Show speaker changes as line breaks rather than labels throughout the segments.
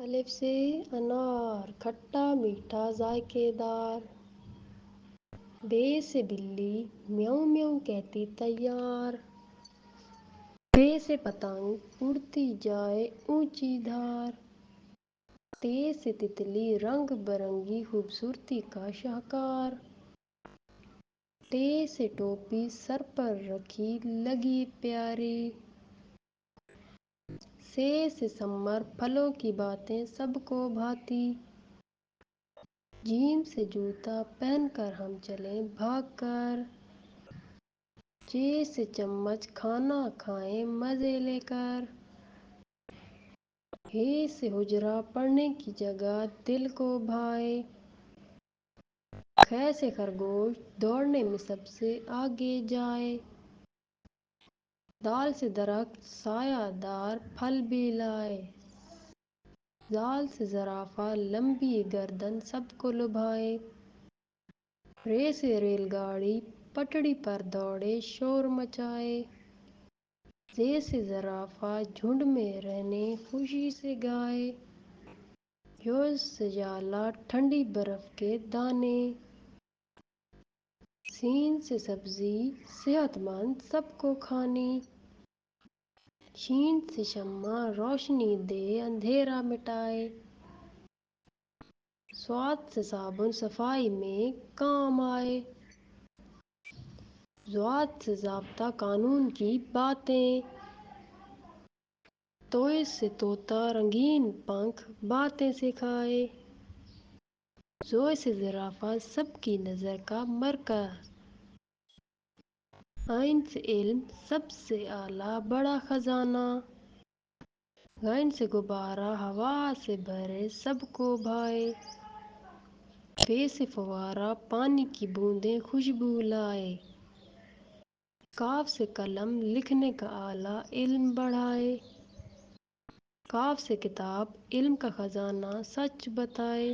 الف سے انار کھٹا میٹھا ذائقے دار، بے سے بلی میاؤں میاؤں کہتی تیار، پے سے پتنگ اڑتی جائے اونچی دھار، تے سے تتلی رنگ برنگی خوبصورتی کا شاہکار، ٹے سے ٹوپی سر پر رکھی لگی پیاری، سے سمر پھلوں کی باتیں سب کو بھاتی، جیم سے جوتا پہن کر ہم چلیں بھاگ کر، چے سے چمچ کھانا کھائیں مزے لے کر، ہے سے حجرہ پڑھنے کی جگہ دل کو بھائے، خے سے خرگوش دوڑنے میں سب سے آگے جائے، دال سے درخت سایہ دار پھل بھی لائے، زال سے زرافہ لمبی گردن سب کو لبھائے، رے سے ریل گاڑی پٹڑی پر دوڑے شور مچائے، زے سے زرافہ جھنڈ میں رہنے خوشی سے گائے، یو سے یالا ٹھنڈی برف کے دانے، سین سے سبزی صحت مند سب کو کھانی، شین سے شمع روشنی دے اندھیرا مٹائے، صاد سے صابن صفائی میں کام آئے، ضاد سے ضابطہ قانون کی باتیں، توئے سے طوطا رنگین پنکھ باتیں سکھائے، زوئے سے زرافہ سب کی نظر کا مرکز، عین سے علم سب سے اعلیٰ بڑا خزانہ، غین سے غبارہ ہوا سے بھرے سب کو بھائے، فے سے فوارہ پانی کی بوندیں خوشبو لائے، کاف سے قلم لکھنے کا آلہ علم بڑھائے، کاف سے کتاب علم کا خزانہ سچ بتائے،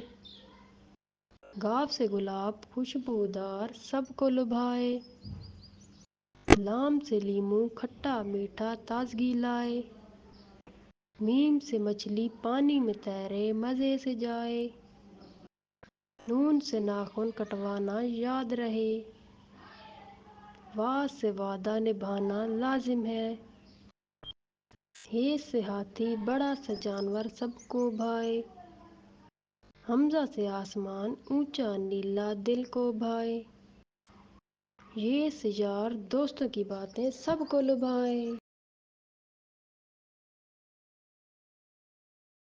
گاف سے گلاب خوشبودار سب کو لبھائے، لام سے لیموں کھٹا میٹھا تازگی لائے، میم سے مچھلی پانی میں تیرے مزے سے جائے، نون سے ناخن کٹوانا یاد رہے، وا سے وعدہ نبھانا لازم ہے، ہے سے ہاتھی بڑا سا جانور سب کو بھائے، حمزہ سے آسمان اونچا نیلا دل کو بھائے، یہ سے یار دوستوں کی باتیں سب کو لبھائے۔